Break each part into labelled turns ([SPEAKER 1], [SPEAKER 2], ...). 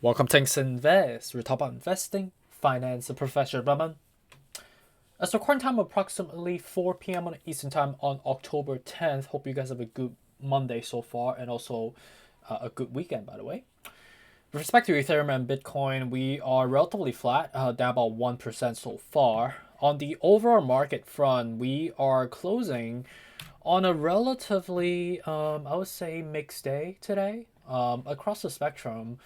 [SPEAKER 1] Welcome to Invest. We talk about investing, finance, and professional development. As the current time approximately 4 p.m. on Eastern Time on October 10th. Hope you guys have a good Monday so far and also a good weekend, by the way. With respect to Ethereum and Bitcoin, we are relatively flat, down about 1% so far. On the overall market front, we are closing on a relatively, I would say, mixed day today. Across the spectrum,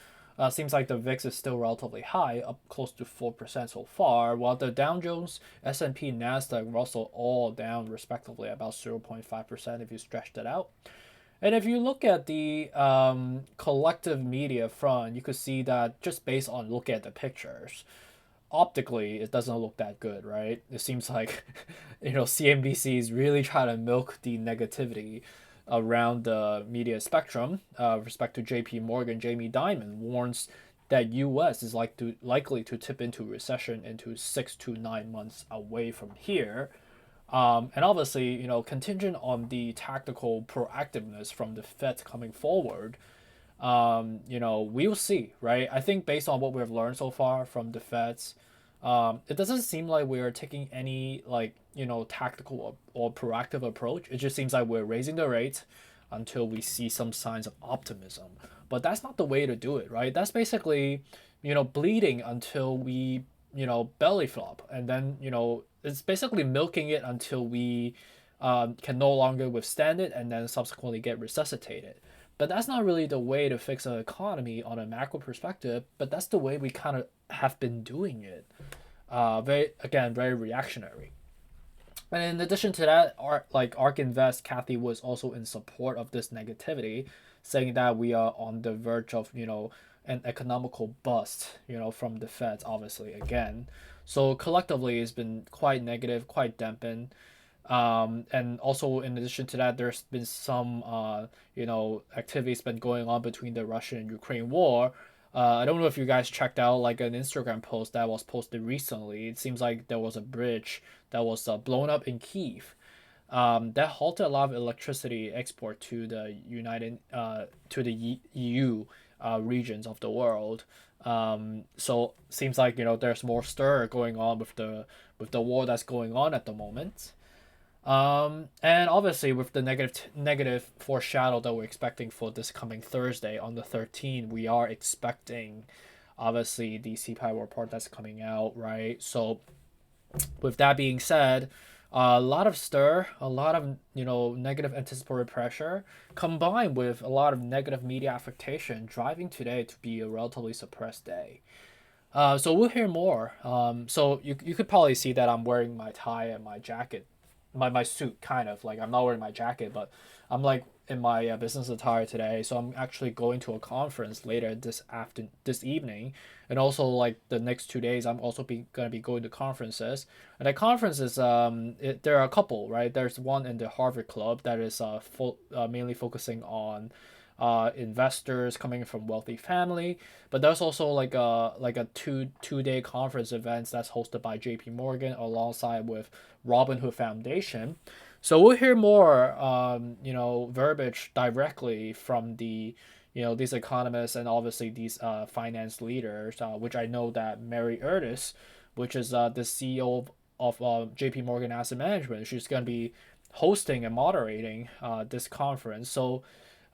[SPEAKER 1] seems like the VIX is still relatively high, up close to 4% so far, while the Dow Jones, S&P, Nasdaq, Russell all down respectively about 0.5% if you stretched it out. And if you look at the collective media front, you could see that just based on looking at the pictures, optically it doesn't look that good, right? It seems like CNBC is really trying to milk the negativity around the media spectrum. With respect to J.P. Morgan, Jamie Dimon warns that U.S. is likely to tip into recession into 6 to 9 months away from here. And obviously, contingent on the tactical proactiveness from the Fed coming forward, we'll see, right? I think based on what we've learned so far from the Feds, it doesn't seem like we're taking any tactical or proactive approach. It just seems like we're raising the rate until we see some signs of optimism. But that's not the way to do it, right? That's basically, bleeding until we, belly flop, and then it's basically milking it until we can no longer withstand it, and then subsequently get resuscitated. But that's not really the way to fix an economy on a macro perspective. But that's the way we kind of have been doing it. Very reactionary. And in addition to that, ARK Invest, Kathy was also in support of this negativity, saying that we are on the verge of an economical bust, from the Feds, obviously again. So collectively, it's been quite negative, quite dampened. And also in addition to that, there's been some activities been going on between the Russian and Ukraine war. I don't know if you guys checked out like an Instagram post that was posted recently. It seems like there was a bridge that was blown up in Kiev. That halted a lot of electricity export to the EU regions of the world. So seems like there's more stir going on with the war that's going on at the moment. And obviously with the negative foreshadow that we're expecting for this coming Thursday on the 13th, we are expecting obviously the CPI report that's coming out, right? So with that being said, a lot of stir, a lot of negative anticipatory pressure, combined with a lot of negative media affectation, driving today to be a relatively suppressed day. So we'll hear more. So you could probably see that I'm wearing my tie and my jacket, my suit, kind of like I'm not wearing my jacket, but I'm like in my business attire today. So I'm actually going to a conference later this evening, and also like the next 2 days I'm also gonna be going to conferences. And the conferences, there are a couple, right? There's one in the Harvard Club that is mainly focusing on investors coming from wealthy family, but there's also like a two day conference events that's hosted by J.P. Morgan alongside with Robinhood Foundation. So we'll hear more verbiage directly from these economists and obviously these finance leaders, which I know that Mary Erdis, which is the CEO of J.P. Morgan Asset Management, she's going to be hosting and moderating this conference. So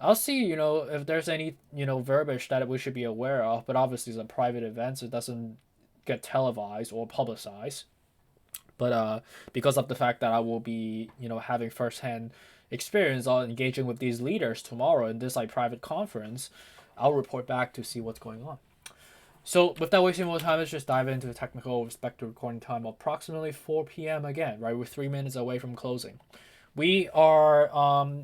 [SPEAKER 1] I'll see, if there's any, verbiage that we should be aware of. But obviously, it's a private event, so it doesn't get televised or publicized. But because of the fact that I will be, having firsthand experience on engaging with these leaders tomorrow in this like private conference, I'll report back to see what's going on. So without wasting more time, let's just dive into the technical with respect to recording time. Approximately 4 p.m. again, right? We're 3 minutes away from closing. We are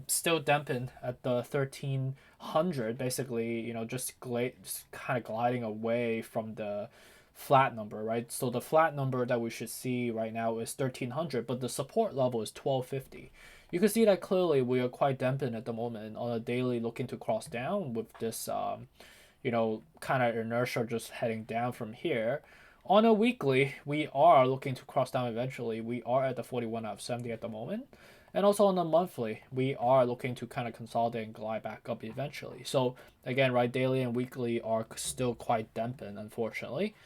[SPEAKER 1] still dampened at the 1300, basically, just kind of gliding away from the flat number, right? So the flat number that we should see right now is 1300, but the support level is 1250. You can see that clearly we are quite dampened at the moment on a daily, looking to cross down with this, kind of inertia just heading down from here. On a weekly, we are looking to cross down eventually. We are at the 41 out of 70 at the moment. And also on the monthly, we are looking to kind of consolidate and glide back up eventually. So again, right, daily and weekly are still quite dampened, unfortunately.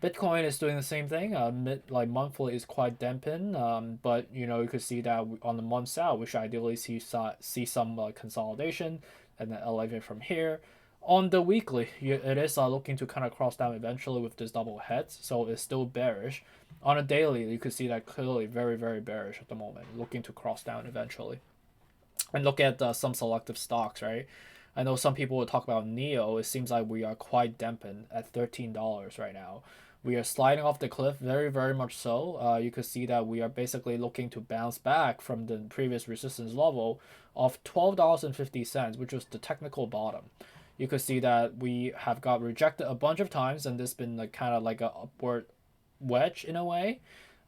[SPEAKER 1] Bitcoin is doing the same thing. Monthly is quite dampened, but you could see that on the months out, we should ideally see some consolidation and then elevate from here. On the weekly, it is looking to kind of cross down eventually with this double heads, so it's still bearish. On a daily, you could see that clearly very, very bearish at the moment, looking to cross down eventually. And look at some selective stocks, right? I know some people will talk about NEO. It seems like we are quite dampened at $13 right now. We are sliding off the cliff, very, very much so. You could see that we are basically looking to bounce back from the previous resistance level of $12.50, which was the technical bottom. You could see that we have got rejected a bunch of times, and this has been like kind of like a upward wedge in a way,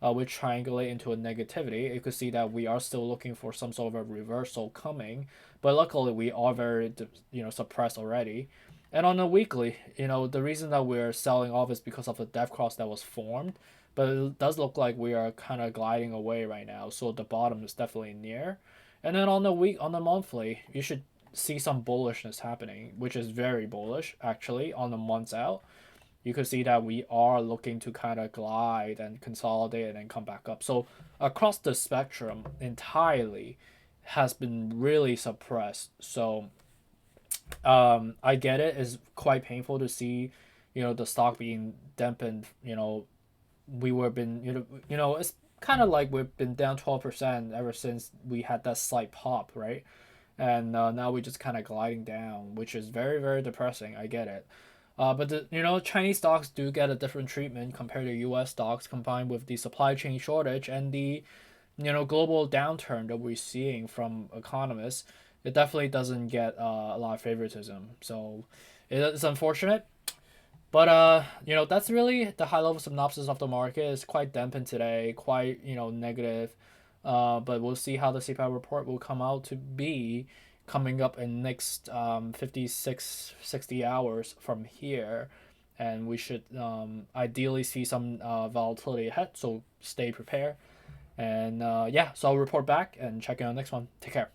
[SPEAKER 1] which triangulate into a negativity. You could see that we are still looking for some sort of a reversal coming, but luckily we are very suppressed already. And on the weekly, the reason that we're selling off is because of the death cross that was formed, but it does look like we are kind of gliding away right now, so the bottom is definitely near. And then on the monthly, you should see some bullishness happening, which is very bullish actually on the months out. You could see that we are looking to kind of glide and consolidate and come back up. So across the spectrum entirely has been really suppressed. So I get it. It's quite painful to see, the stock being dampened. It's kind of like we've been down 12% ever since we had that slight pop, right? And now we're just kind of gliding down, which is very, very depressing. I get it. But Chinese stocks do get a different treatment compared to U.S. stocks, combined with the supply chain shortage and the global downturn that we're seeing from economists. It definitely doesn't get a lot of favoritism, so it's unfortunate. But that's really the high level synopsis of the market. It's quite dampened today, quite negative. But we'll see how the CPI report will come out to be coming up in next 56 60 hours from here, and we should ideally see some volatility ahead, so stay prepared. And so I'll report back and check in on the next one. Take care.